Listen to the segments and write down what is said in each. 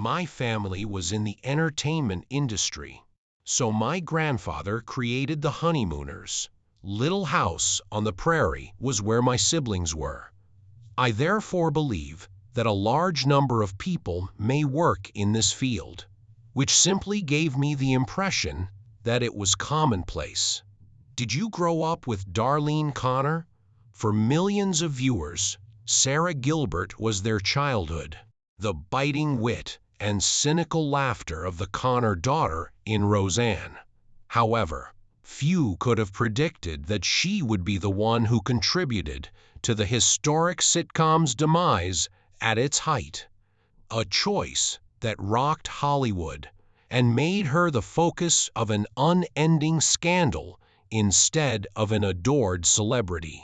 My family was in the entertainment industry, so my grandfather created the Honeymooners. Little House on the Prairie was where my siblings were. I therefore believe that a large number of people may work in this field, which simply gave me the impression that it was commonplace. Did you grow up with Darlene Connor? For millions of viewers, Sara Gilbert was their childhood. The biting wit and cynical laughter of the Connor daughter in Roseanne. However, few could have predicted that she would be the one who contributed to the historic sitcom's demise at its height. A choice that rocked Hollywood and made her the focus of an unending scandal instead of an adored celebrity.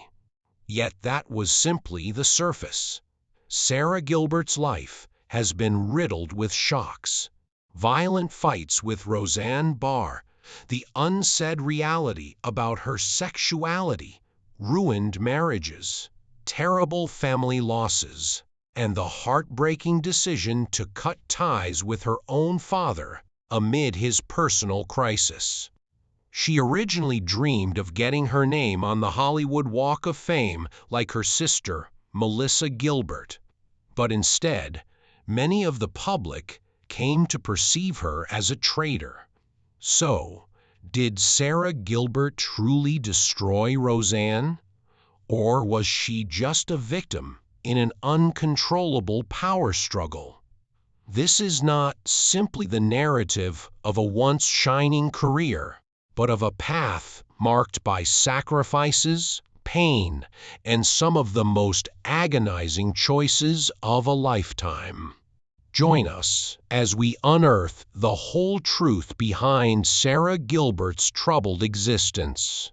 Yet that was simply the surface. Sara Gilbert's life has been riddled with shocks. Violent fights with Roseanne Barr, the unsaid reality about her sexuality, ruined marriages, terrible family losses, and the heartbreaking decision to cut ties with her own father amid his personal crisis. She originally dreamed of getting her name on the Hollywood Walk of Fame like her sister, Melissa Gilbert, but instead, many of the public came to perceive her as a traitor. So, did Sara Gilbert truly destroy Roseanne? Or was she just a victim in an uncontrollable power struggle? This is not simply the narrative of a once shining career, but of a path marked by sacrifices, pain, and some of the most agonizing choices of a lifetime. Join us as we unearth the whole truth behind Sara Gilbert's troubled existence.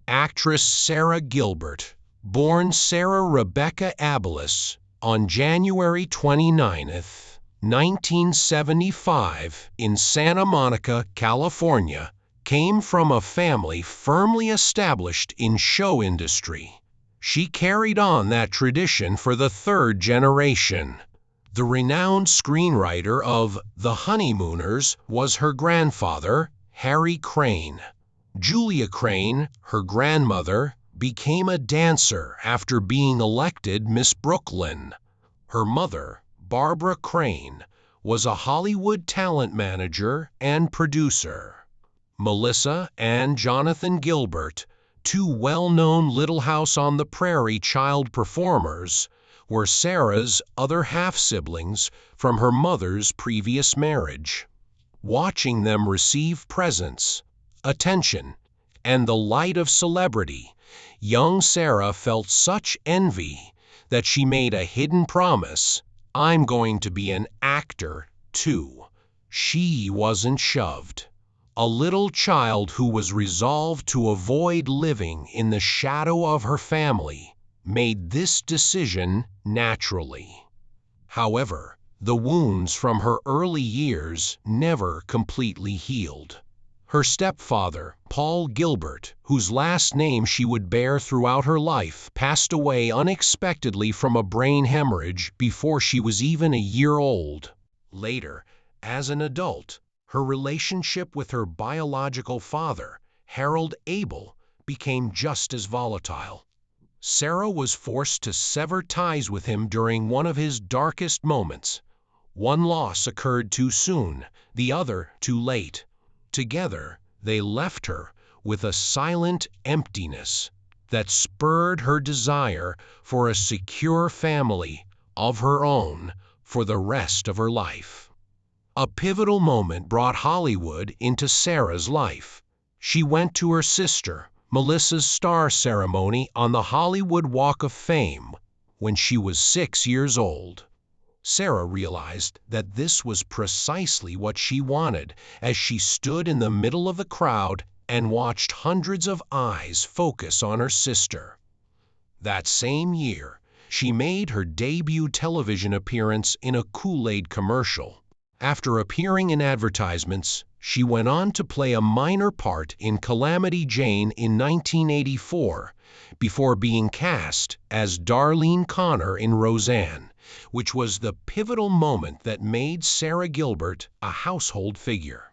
Actress Sara Gilbert, born Sarah Rebecca Abeles on January 29, 1975, in Santa Monica, California, came from a family firmly established in show industry. She carried on that tradition for the third generation. The renowned screenwriter of The Honeymooners was her grandfather, Harry Crane. Julia Crane, her grandmother, became a dancer after being elected Miss Brooklyn. Her mother, Barbara Crane, was a Hollywood talent manager and producer. Melissa and Jonathan Gilbert, two well-known Little House on the Prairie child performers, were Sara's other half-siblings from her mother's previous marriage. Watching them receive presents, attention, and the light of celebrity, young Sara felt such envy that she made a hidden promise: "I'm going to be an actor, too." She wasn't shoved. A little child who was resolved to avoid living in the shadow of her family made this decision naturally. However, the wounds from her early years never completely healed. Her stepfather, Paul Gilbert, whose last name she would bear throughout her life, passed away unexpectedly from a brain hemorrhage before she was even a year old. Later, as an adult, her relationship with her biological father, Harold Abel, became just as volatile. Sara was forced to sever ties with him during one of his darkest moments. One loss occurred too soon, the other too late. Together, they left her with a silent emptiness that spurred her desire for a secure family of her own for the rest of her life. A pivotal moment brought Hollywood into Sara's life. She went to her sister, Melissa's star ceremony on the Hollywood Walk of Fame when she was 6 years old. Sara realized that this was precisely what she wanted as she stood in the middle of the crowd and watched hundreds of eyes focus on her sister. That same year, she made her debut television appearance in a Kool-Aid commercial. After appearing in advertisements, she went on to play a minor part in Calamity Jane in 1984, before being cast as Darlene Connor in Roseanne which was the pivotal moment that made Sara Gilbert a household figure.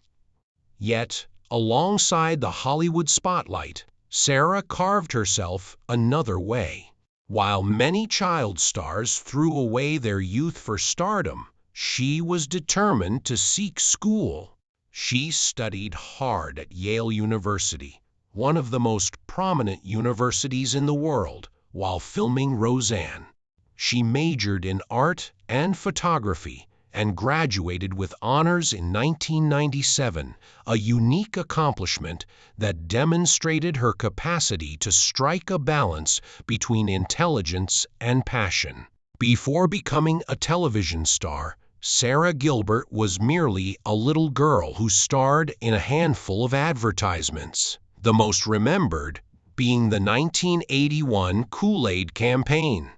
Yet, alongside the Hollywood spotlight, Sara carved herself another way. While many child stars threw away their youth for stardom, she was determined to seek school. She studied hard at Yale University, one of the most prominent universities in the world, while filming Roseanne. She majored in art and photography and graduated with honors in 1997, a unique accomplishment that demonstrated her capacity to strike a balance between intelligence and passion. Before becoming a television star, Sara Gilbert was merely a little girl who starred in a handful of advertisements, the most remembered being the 1981 Kool-Aid campaign.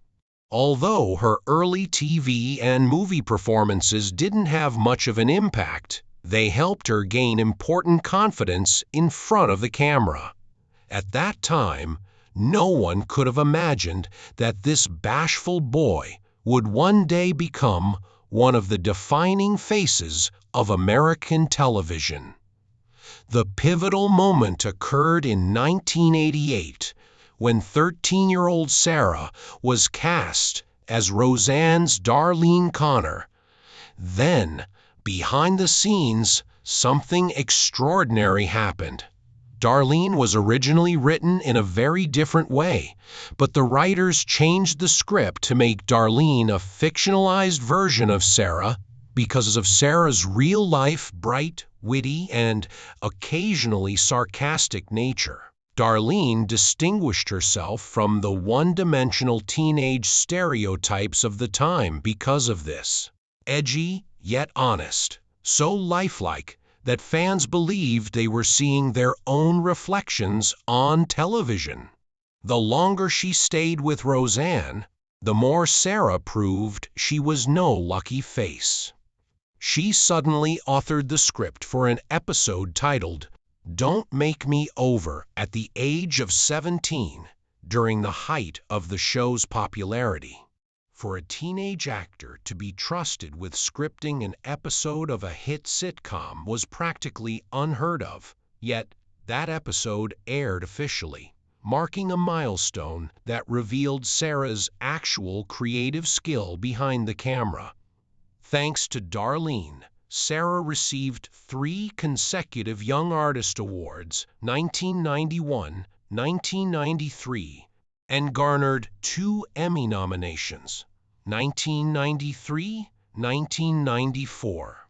Although her early TV and movie performances didn't have much of an impact, they helped her gain important confidence in front of the camera. At that time, no one could have imagined that this bashful boy would one day become one of the defining faces of American television. The pivotal moment occurred in 1988, when 13-year-old Sara was cast as Roseanne's Darlene Connor. Then, behind the scenes, something extraordinary happened. Darlene was originally written in a very different way, but the writers changed the script to make Darlene a fictionalized version of Sara because of Sara's real-life, bright, witty, and occasionally sarcastic nature. Darlene distinguished herself from the one-dimensional teenage stereotypes of the time because of this. Edgy, yet honest, so lifelike that fans believed they were seeing their own reflections on television. The longer she stayed with Roseanne, the more Sara proved she was no lucky face. She suddenly authored the script for an episode titled "Don't Make Me Over" at the age of 17, during the height of the show's popularity. For a teenage actor to be trusted with scripting an episode of a hit sitcom was practically unheard of, yet that episode aired officially, marking a milestone that revealed Sara's actual creative skill behind the camera. Thanks to Darlene, Sara received 3 consecutive Young Artist Awards, 1991, 1993, and garnered 2 Emmy nominations, 1993, 1994.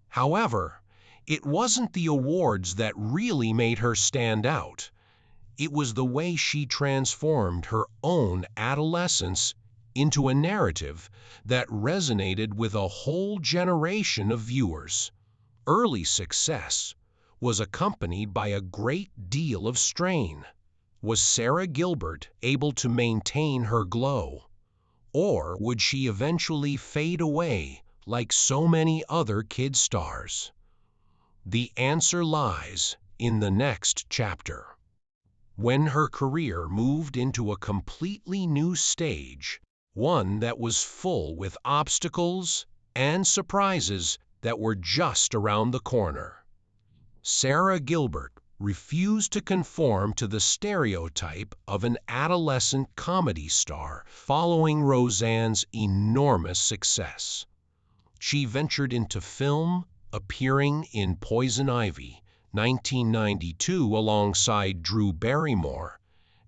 However, it wasn't the awards that really made her stand out. It was the way she transformed her own adolescence into a narrative that resonated with a whole generation of viewers. Early success was accompanied by a great deal of strain. Was Sara Gilbert able to maintain her glow? Or would she eventually fade away like so many other kid stars? The answer lies in the next chapter. When her career moved into a completely new stage, one that was full with obstacles and surprises that were just around the corner. Sara Gilbert refused to conform to the stereotype of an adolescent comedy star following Roseanne's enormous success. She ventured into film, appearing in Poison Ivy, 1992 alongside Drew Barrymore,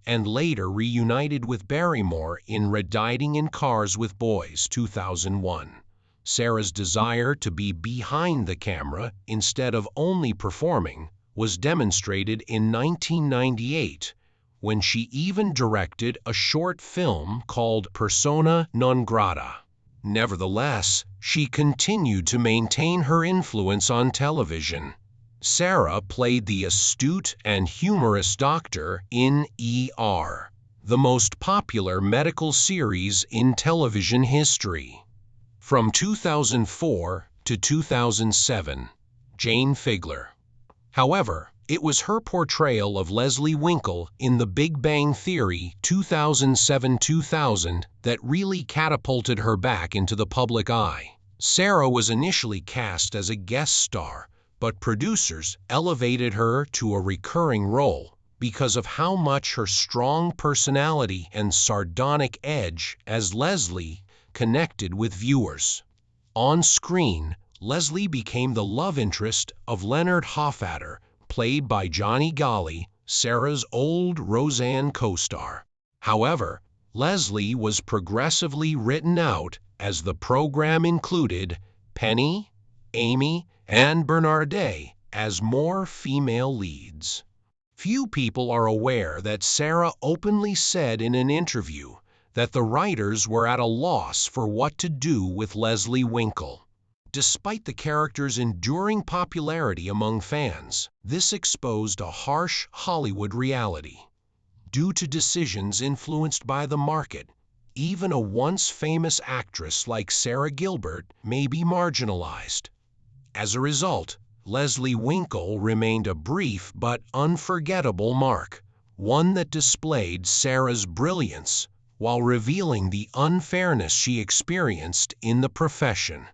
and later reunited with Barrymore in Riding in Cars with Boys, 2001. Sara's desire to be behind the camera instead of only performing was demonstrated in 1998, when she even directed a short film called Persona non grata. Nevertheless, she continued to maintain her influence on television. Sara played the astute and humorous doctor in ER, the most popular medical series in television history. From 2004 to 2007, Jane Figler. However, It was her portrayal of Leslie Winkle in The Big Bang Theory 2007-2000 that really catapulted her back into the public eye. Sara was initially cast as a guest star, but producers elevated her to a recurring role because of how much her strong personality and sardonic edge as Leslie connected with viewers. On screen, Leslie became the love interest of Leonard Hoffader, played by Johnny Golly, Sara's old Roseanne co-star. However, Leslie was progressively written out as the program included Penny, Amy, and Bernardet as more female leads. Few people are aware that Sara openly said in an interview that the writers were at a loss for what to do with Leslie Winkle. Despite the character's enduring popularity among fans, this exposed a harsh Hollywood reality. Due to decisions influenced by the market, even a once famous actress like Sara Gilbert may be marginalized. As a result, Leslie Winkle remained a brief but unforgettable mark, one that displayed Sara's brilliance while revealing the unfairness she experienced in the profession.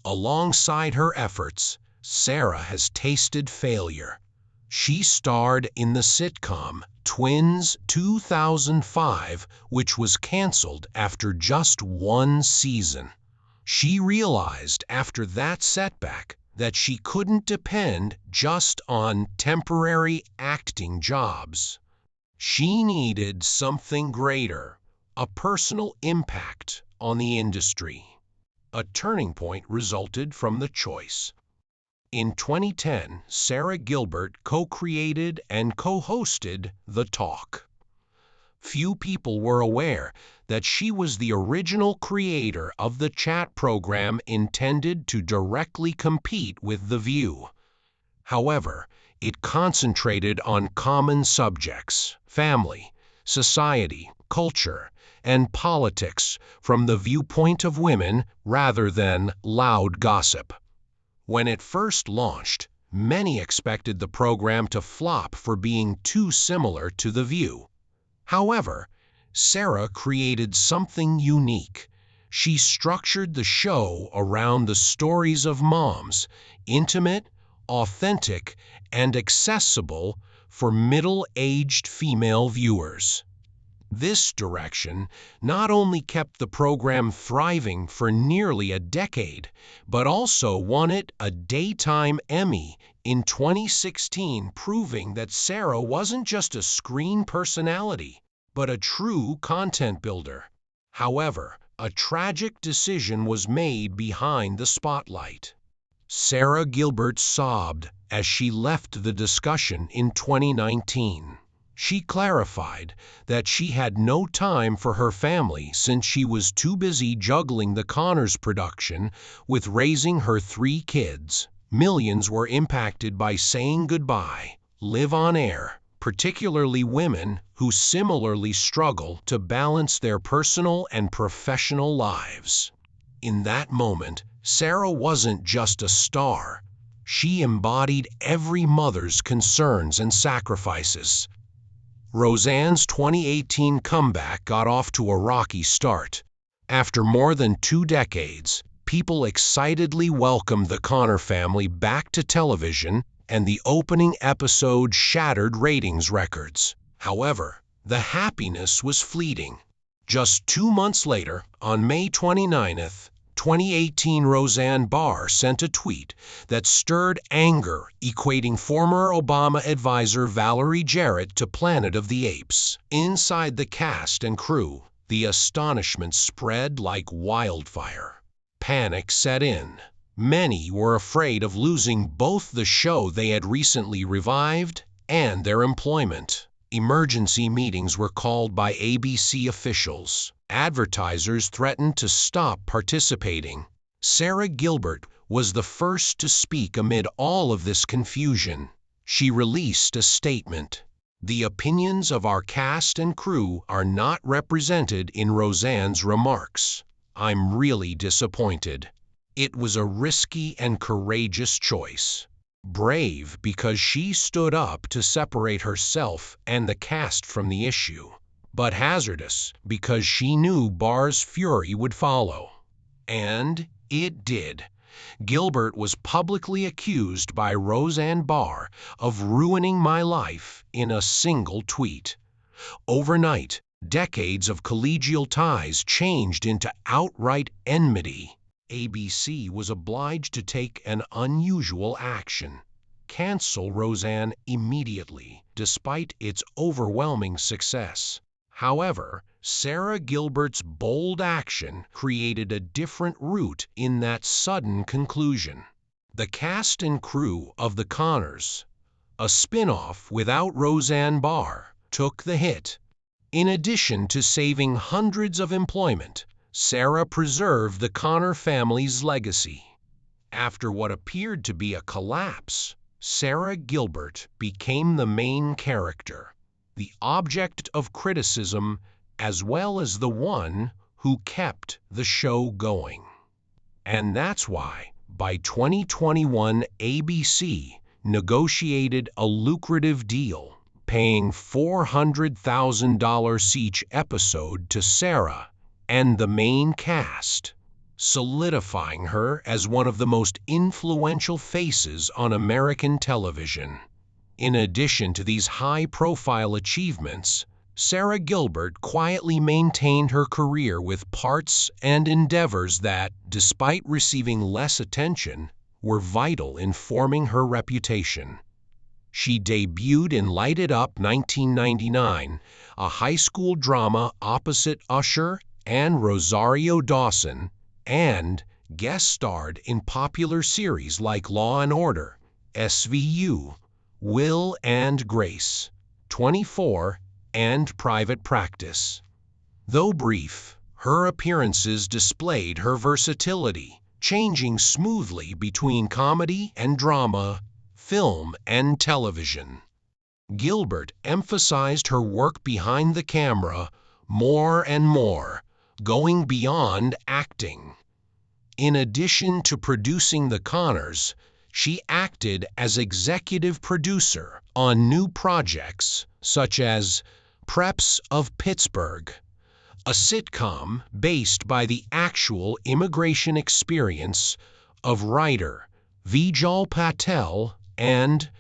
Alongside her efforts, Sara has tasted failure. She starred in the sitcom Twins 2005, which was canceled after just one season. She realized after that setback that she couldn't depend just on temporary acting jobs. She needed something greater, a personal impact on the industry. A turning point resulted from the choice. In 2010, Sara Gilbert co-created and co-hosted The Talk. Few people were aware that she was the original creator of the chat program intended to directly compete with The View. However, it concentrated on common subjects: family, society, culture, and politics from the viewpoint of women rather than loud gossip. When it first launched, many expected the program to flop for being too similar to The View. However, Sara created something unique. She structured the show around the stories of moms, intimate, authentic, and accessible for middle-aged female viewers. This direction not only kept the program thriving for nearly a decade, but also won it a Daytime Emmy in 2016, proving that Sara wasn't just a screen personality, but a true content builder. However, a tragic decision was made behind the spotlight. Sara Gilbert sobbed as she left the discussion in 2019. She clarified that she had no time for her family since she was too busy juggling the Connors production with raising her 3 kids. Millions were impacted by saying goodbye, live on air, particularly women who similarly struggle to balance their personal and professional lives. In that moment, Sara wasn't just a star. She embodied every mother's concerns and sacrifices. Roseanne's 2018 comeback got off to a rocky start. After more than 2 decades, people excitedly welcomed the Connor family back to television, and the opening episode shattered ratings records. However, the happiness was fleeting. Just 2 months later, on May 29th, 2018, Roseanne Barr sent a tweet that stirred anger, equating former Obama advisor Valerie Jarrett to Planet of the Apes. Inside the cast and crew, the astonishment spread like wildfire. Panic set in. Many were afraid of losing both the show they had recently revived and their employment. Emergency meetings were called by ABC officials. Advertisers threatened to stop participating. Sara Gilbert was the first to speak amid all of this confusion. She released a statement. "The opinions of our cast and crew are not represented in Roseanne's remarks. I'm really disappointed. It was a risky and courageous choice. Brave because she stood up to separate herself and the cast from the issue, but hazardous because she knew Barr's fury would follow. And it did. Gilbert was publicly accused by Roseanne Barr of ruining my life in a single tweet. Overnight, decades of collegial ties changed into outright enmity. ABC was obliged to take an unusual action: cancel Roseanne immediately, despite its overwhelming success. However, Sara Gilbert's bold action created a different route in that sudden conclusion. The cast and crew of The Conners, a spin-off without Roseanne Barr, took the hit. In addition to saving hundreds of employment, Sara preserved the Connor family's legacy. After what appeared to be a collapse, Sara Gilbert became the main character, the object of criticism, as well as the one who kept the show going. And that's why, by 2021, ABC negotiated a lucrative deal, paying $400,000 each episode to Sara and the main cast, solidifying her as one of the most influential faces on American television. In addition to these high-profile achievements, Sara Gilbert quietly maintained her career with parts and endeavors that, despite receiving less attention, were vital in forming her reputation. She debuted in Light It Up 1999, a high school drama opposite Usher and Rosario Dawson, and guest starred in popular series like Law and Order, SVU, Will and Grace, 24, and Private Practice. Though brief, her appearances displayed her versatility, changing smoothly between comedy and drama, film and television. Gilbert emphasized her work behind the camera more and more, going beyond acting. In addition to producing The Conners, she acted as executive producer on new projects such as Preps of Pittsburgh, a sitcom based by the actual immigration experience of writer Vijay Patel, and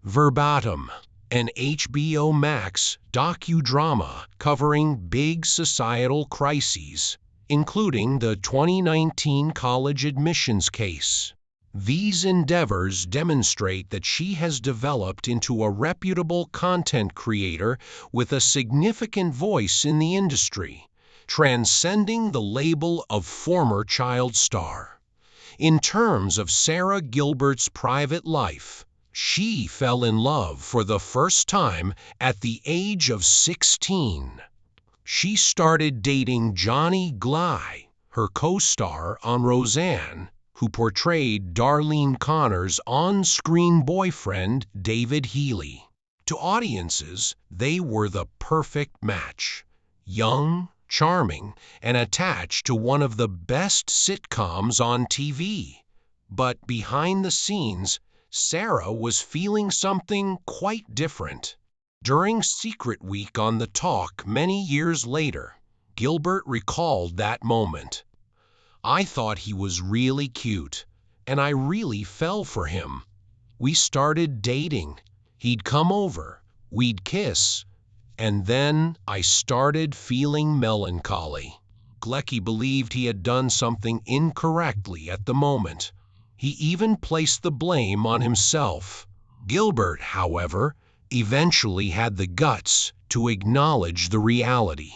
Verbatim, an HBO Max docudrama covering big societal crises, including the 2019 college admissions case. These endeavors demonstrate that she has developed into a reputable content creator with a significant voice in the industry, transcending the label of former child star. In terms of Sara Gilbert's private life, she fell in love for the first time at the age of 16. She started dating Johnny Gley, her co-star on Roseanne, who portrayed Darlene Connor's on-screen boyfriend, David Healy. To audiences, they were the perfect match: young, charming, and attached to one of the best sitcoms on TV. But behind the scenes, Sara was feeling something quite different. During Secret Week on The Talk many years later, Gilbert recalled that moment. "I thought he was really cute, and I really fell for him. We started dating. He'd come over, we'd kiss, and then I started feeling melancholy." Glecki believed he had done something incorrectly at the moment. He even placed the blame on himself. Gilbert, however, eventually had the guts to acknowledge the reality.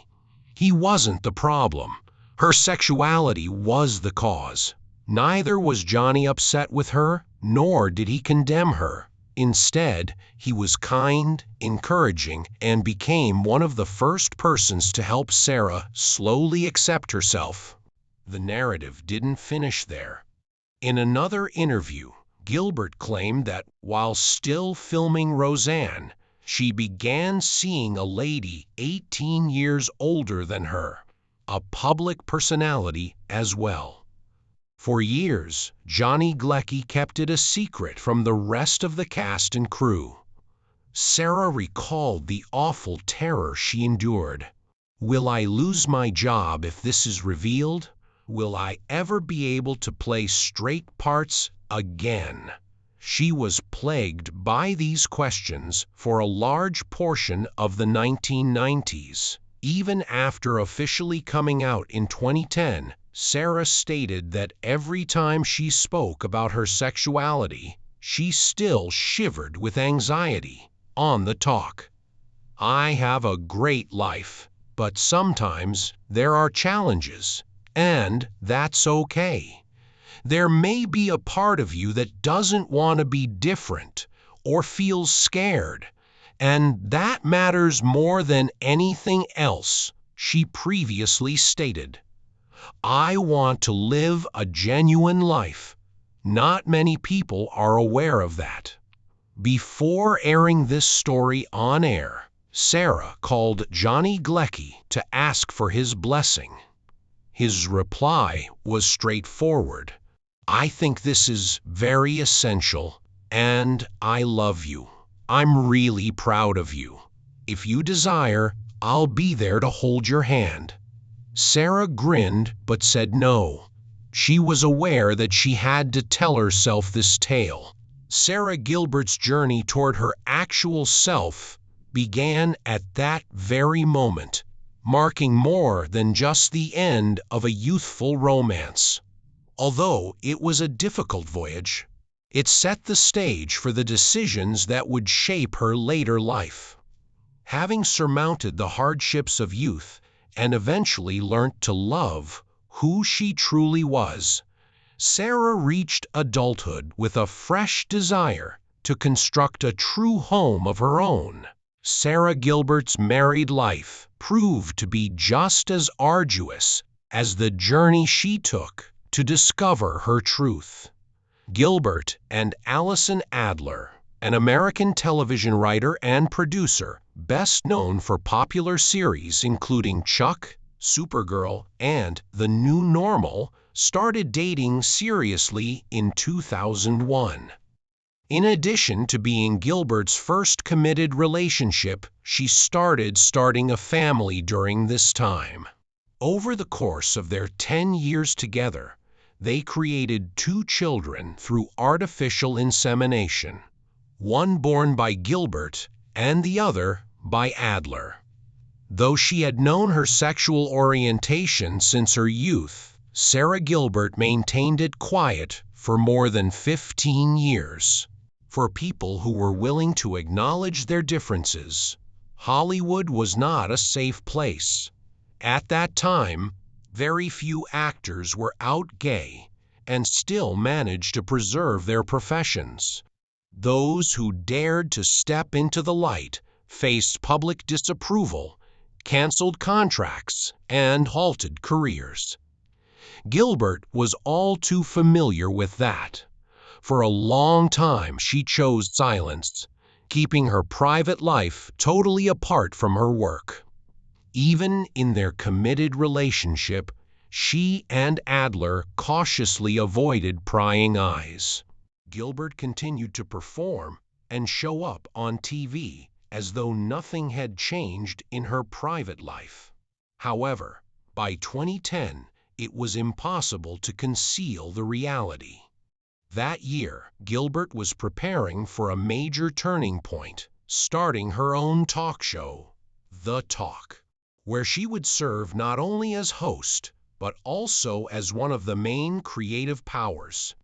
He wasn't the problem. Her sexuality was the cause. Neither was Johnny upset with her, nor did he condemn her. Instead, he was kind, encouraging, and became one of the first persons to help Sara slowly accept herself. The narrative didn't finish there. In another interview, Gilbert claimed that while still filming Roseanne, she began seeing a lady 18 years older than her, a public personality as well. For years, Johnny Galecki kept it a secret from the rest of the cast and crew. Sara recalled the awful terror she endured. Will I lose my job if this is revealed? Will I ever be able to play straight parts again? She was plagued by these questions for a large portion of the 1990s. Even after officially coming out in 2010, Sara stated that every time she spoke about her sexuality, she still shivered with anxiety. On the talk, I have a great life, but sometimes there are challenges, and that's okay. There may be a part of you that doesn't want to be different or feels scared, and that matters more than anything else, she previously stated. I want to live a genuine life. Not many people are aware of that. Before airing this story on air, Sara called Johnny Galecki to ask for his blessing. His reply was straightforward. I think this is very essential, and I love you. I'm really proud of you. If you desire, I'll be there to hold your hand. Sara grinned but said no. She was aware that she had to tell herself this tale. Sara Gilbert's journey toward her actual self began at that very moment, marking more than just the end of a youthful romance. Although it was a difficult voyage, it set the stage for the decisions that would shape her later life. Having surmounted the hardships of youth and eventually learnt to love who she truly was, Sara reached adulthood with a fresh desire to construct a true home of her own. Sara Gilbert's married life proved to be just as arduous as the journey she took to discover her truth. Gilbert and Allison Adler, an American television writer and producer, best known for popular series including Chuck, Supergirl, and The New Normal, started dating seriously in 2001. In addition to being Gilbert's first committed relationship, she starting a family during this time. Over the course of their 10 years together, they created 2 children through artificial insemination, one born by Gilbert and the other by Adler. Though she had known her sexual orientation since her youth, Sara Gilbert maintained it quiet for more than 15 years. For people who were willing to acknowledge their differences, Hollywood was not a safe place. At that time, very few actors were out gay and still managed to preserve their professions. Those who dared to step into the light faced public disapproval, canceled contracts, and halted careers. Gilbert was all too familiar with that. For a long time she chose silence, keeping her private life totally apart from her work. Even in their committed relationship, she and Adler cautiously avoided prying eyes. Gilbert continued to perform and show up on TV as though nothing had changed in her private life. However, by 2010, it was impossible to conceal the reality. That year, Gilbert was preparing for a major turning point, starting her own talk show, The Talk, where she would serve not only as host, but also as one of the main creative powers.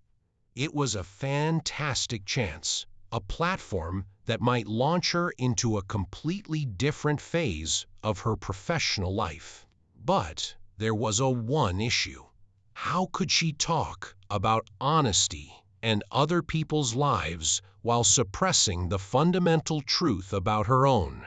It was a fantastic chance, a platform that might launch her into a completely different phase of her professional life. But there was one issue. How could she talk about honesty and other people's lives while suppressing the fundamental truth about her own?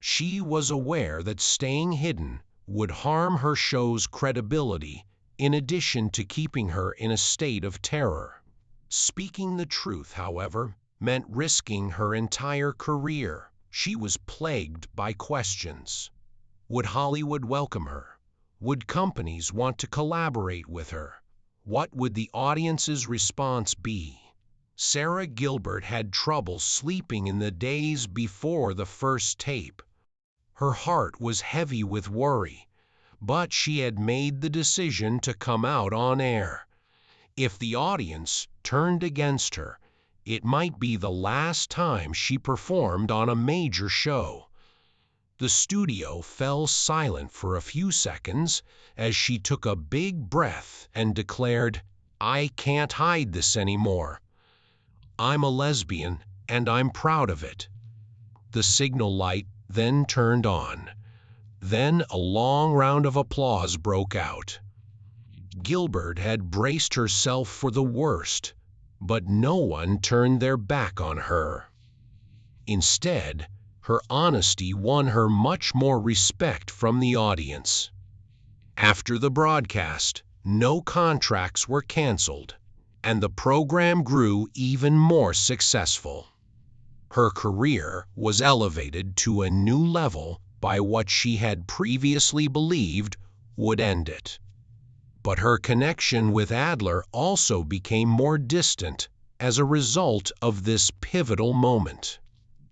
She was aware that staying hidden would harm her show's credibility, in addition to keeping her in a state of terror. Speaking the truth, however, meant risking her entire career. She was plagued by questions. Would Hollywood welcome her? Would companies want to collaborate with her? What would the audience's response be? Sara Gilbert had trouble sleeping in the days before the first tape. Her heart was heavy with worry, but she had made the decision to come out on air. If the audience turned against her, it might be the last time she performed on a major show. The studio fell silent for a few seconds as she took a big breath and declared, "I can't hide this anymore. I'm a lesbian, and I'm proud of it." The signal light then turned on. Then a long round of applause broke out. Gilbert had braced herself for the worst, but no one turned their back on her. Instead, her honesty won her much more respect from the audience. After the broadcast, no contracts were canceled, and the program grew even more successful. Her career was elevated to a new level by what she had previously believed would end it. But her connection with Adler also became more distant as a result of this pivotal moment.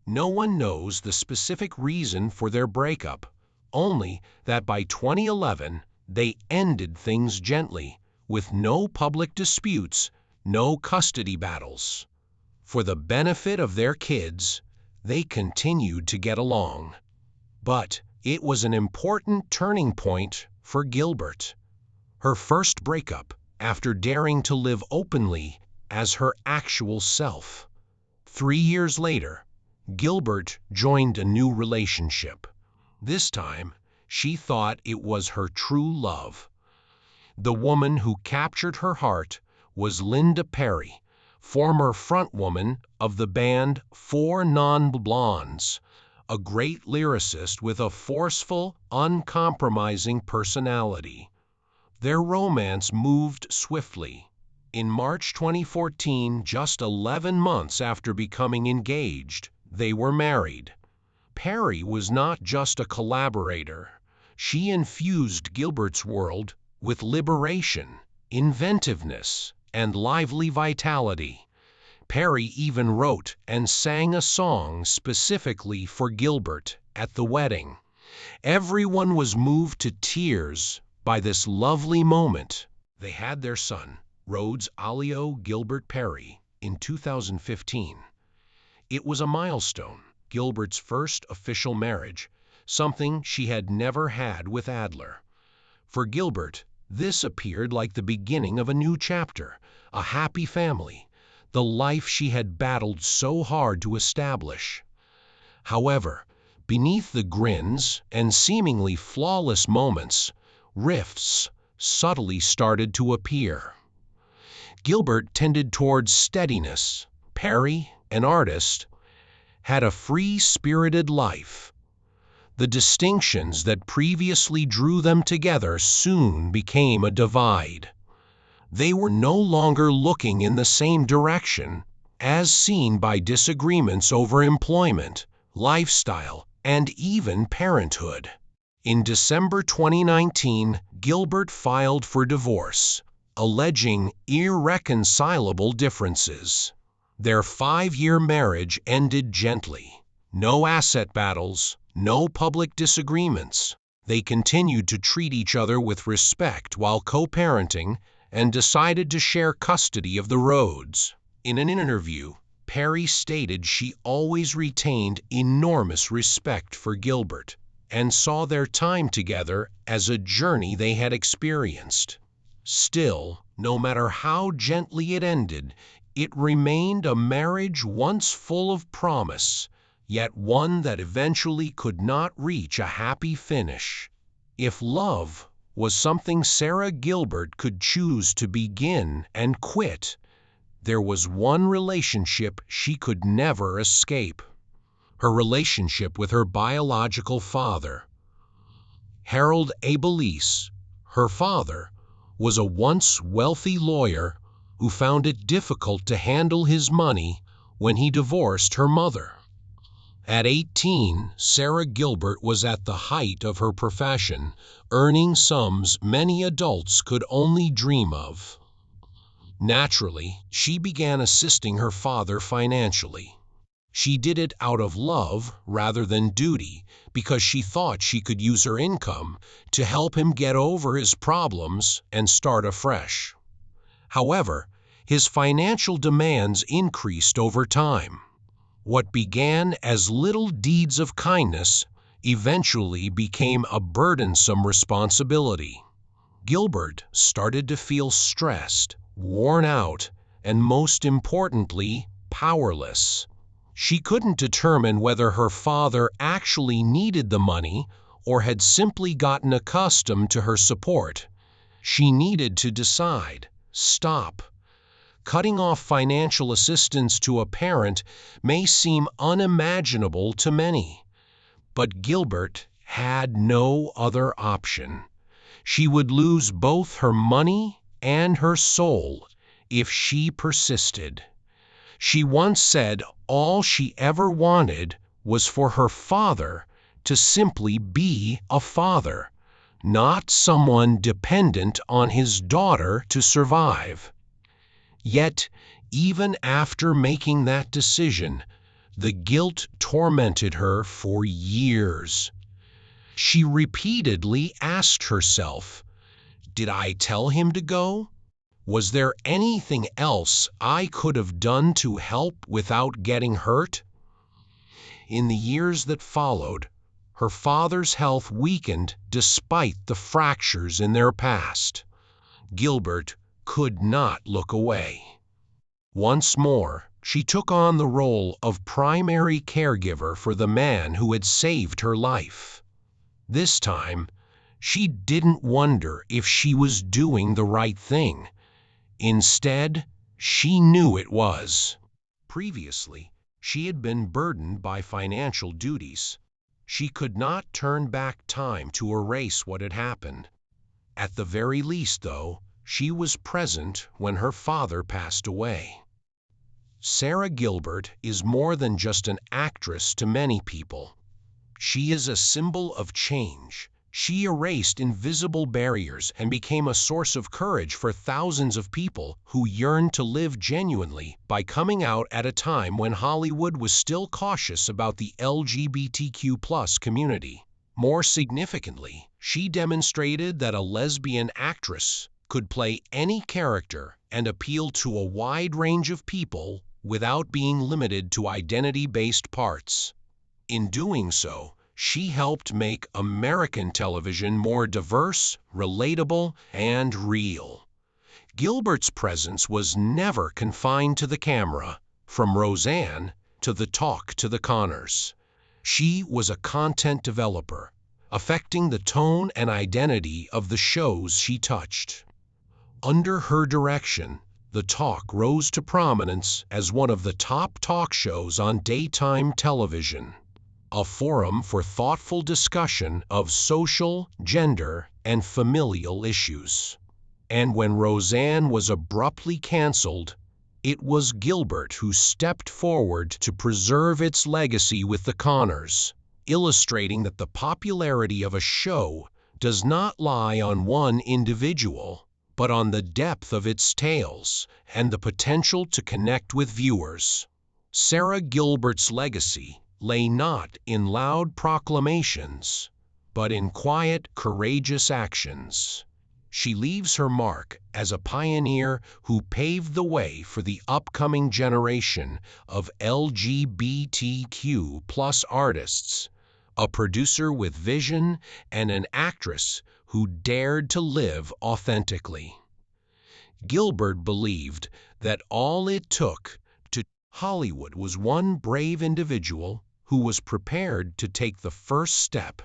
No one knows the specific reason for their breakup, only that by 2011 they ended things gently, with no public disputes, no custody battles. For the benefit of their kids, they continued to get along. But it was an important turning point for Gilbert. Her first breakup after daring to live openly as her actual self. 3 years later, Gilbert joined a new relationship. This time, she thought it was her true love. The woman who captured her heart was Linda Perry, former frontwoman of the band Four Non-Blondes, a great lyricist with a forceful, uncompromising personality. Their romance moved swiftly. In March 2014, just 11 months after becoming engaged, they were married. Perry was not just a collaborator. She infused Gilbert's world with liberation, inventiveness, and lively vitality. Perry even wrote and sang a song specifically for Gilbert at the wedding. Everyone was moved to tears by this lovely moment. They had their son, Rhodes Alio Gilbert Perry, in 2015. It was a milestone, Gilbert's first official marriage, something she had never had with Adler. For Gilbert, this appeared like the beginning of a new chapter, a happy family, the life she had battled so hard to establish. However, beneath the grins and seemingly flawless moments, rifts subtly started to appear. Gilbert tended towards steadiness. Perry, an artist, had a free-spirited life. The distinctions that previously drew them together soon became a divide. They were no longer looking in the same direction, as seen by disagreements over employment, lifestyle, and even parenthood. In December 2019, Gilbert filed for divorce, alleging irreconcilable differences. Their 5-year marriage ended gently. No asset battles, no public disagreements. They continued to treat each other with respect while co-parenting and decided to share custody of the Rhodes. In an interview, Perry stated she always retained enormous respect for Gilbert and saw their time together as a journey they had experienced. Still, no matter how gently it ended, it remained a marriage once full of promise, yet one that eventually could not reach a happy finish. If love was something Sara Gilbert could choose to begin and quit, there was one relationship she could never escape. Her relationship with her biological father. Harold Abelice, her father, was a once wealthy lawyer who found it difficult to handle his money when he divorced her mother. At 18, Sara Gilbert was at the height of her profession, earning sums many adults could only dream of. Naturally, she began assisting her father financially. She did it out of love rather than duty because she thought she could use her income to help him get over his problems and start afresh. However, his financial demands increased over time. What began as little deeds of kindness eventually became a burdensome responsibility. Gilbert started to feel stressed, worn out, and most importantly, powerless. She couldn't determine whether her father actually needed the money or had simply gotten accustomed to her support. She needed to decide. Stop. Cutting off financial assistance to a parent may seem unimaginable to many, but Gilbert had no other option. She would lose both her money and her soul if she persisted. She once said all she ever wanted was for her father to simply be a father, not someone dependent on his daughter to survive. Yet, even after making that decision, the guilt tormented her for years. She repeatedly asked herself, "Did I tell him to go? Was there anything else I could have done to help without getting hurt?" In the years that followed, her father's health weakened despite the fractures in their past. Gilbert could not look away. Once more, she took on the role of primary caregiver for the man who had saved her life. This time, she didn't wonder if she was doing the right thing. Instead, she knew it was. Previously, she had been burdened by financial duties. She could not turn back time to erase what had happened. At the very least, though, she was present when her father passed away. Sara Gilbert is more than just an actress to many people. She is a symbol of change. She erased invisible barriers and became a source of courage for thousands of people who yearned to live genuinely by coming out at a time when Hollywood was still cautious about the LGBTQ+ community. More significantly, she demonstrated that a lesbian actress could play any character and appeal to a wide range of people without being limited to identity-based parts. In doing so, she helped make American television more diverse, relatable, and real. Gilbert's presence was never confined to the camera, from Roseanne to The Talk to the Connors. She was a content developer, affecting the tone and identity of the shows she touched. Under her direction, The Talk rose to prominence as one of the top talk shows on daytime television, a forum for thoughtful discussion of social, gender, and familial issues. And when Roseanne was abruptly canceled, it was Gilbert who stepped forward to preserve its legacy with the Connors, illustrating that the popularity of a show does not lie on one individual, but on the depth of its tales and the potential to connect with viewers. Sara Gilbert's legacy lay not in loud proclamations, but in quiet, courageous actions. She leaves her mark as a pioneer who paved the way for the upcoming generation of LGBTQ+ artists, a producer with vision, and an actress who dared to live authentically. Gilbert believed that all it took to Hollywood was one brave individual who was prepared to take the first step.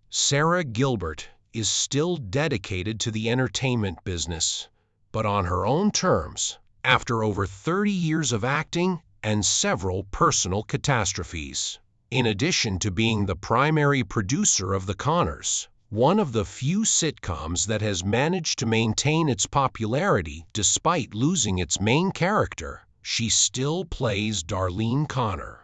Sara Gilbert is still dedicated to the entertainment business, but on her own terms, after over 30 years of acting and several personal catastrophes. In addition to being the primary producer of The Connors, one of the few sitcoms that has managed to maintain its popularity despite losing its main character, she still plays Darlene Connor.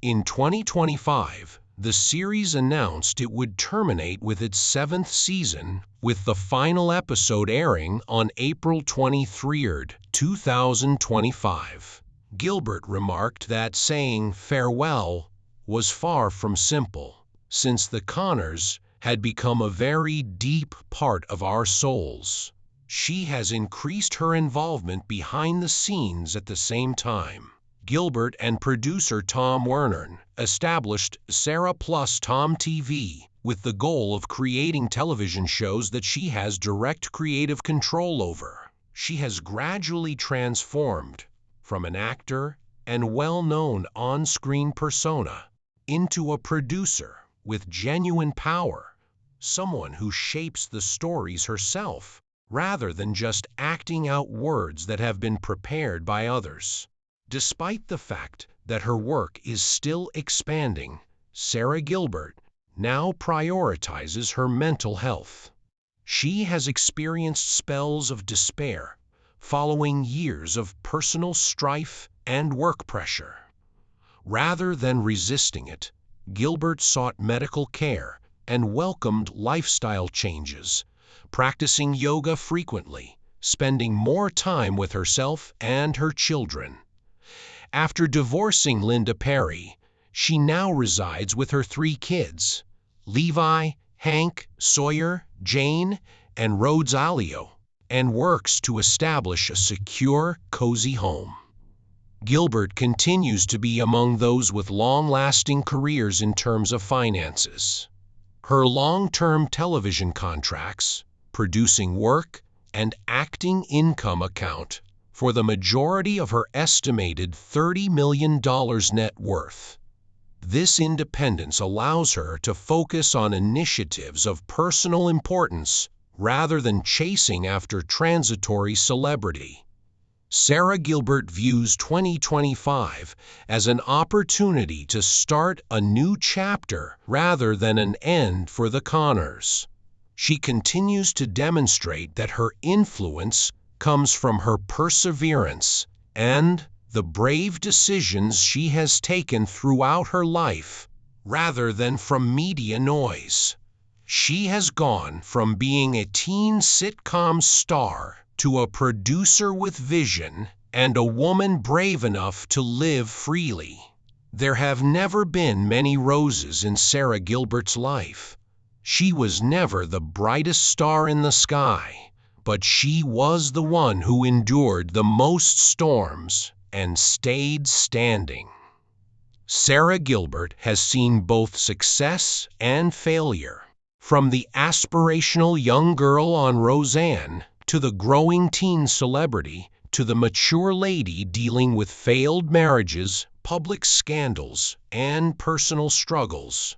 In 2025, The series announced it would terminate with its 7th season, with the final episode airing on April 23, 2025. Gilbert remarked that saying farewell was far from simple, since the Connors had become a very deep part of our souls. She has increased her involvement behind the scenes at the same time. Gilbert and producer Tom Werner established Sara plus Tom TV with the goal of creating television shows that she has direct creative control over. She has gradually transformed from an actor and well-known on-screen persona into a producer with genuine power, someone who shapes the stories herself rather than just acting out words that have been prepared by others. Despite the fact that her work is still expanding, Sara Gilbert now prioritizes her mental health. She has experienced spells of despair following years of personal strife and work pressure. Rather than resisting it, Gilbert sought medical care and welcomed lifestyle changes, practicing yoga frequently, spending more time with herself and her children. After divorcing Linda Perry, she now resides with her 3 kids, Levi, Hank, Sawyer, Jane, and Rhodes Alio, and works to establish a secure, cozy home. Gilbert continues to be among those with long-lasting careers in terms of finances. Her long-term television contracts, producing work, and acting income account for the majority of her estimated $30 million net worth. This independence allows her to focus on initiatives of personal importance rather than chasing after transitory celebrity. Sara Gilbert views 2025 as an opportunity to start a new chapter rather than an end for the Connors. She continues to demonstrate that her influence comes from her perseverance and the brave decisions she has taken throughout her life, rather than from media noise. She has gone from being a teen sitcom star to a producer with vision and a woman brave enough to live freely. There have never been many roses in Sara Gilbert's life. She was never the brightest star in the sky, but she was the one who endured the most storms and stayed standing. Sara Gilbert has seen both success and failure, from the aspirational young girl on Roseanne to the growing teen celebrity to the mature lady dealing with failed marriages, public scandals, and personal struggles.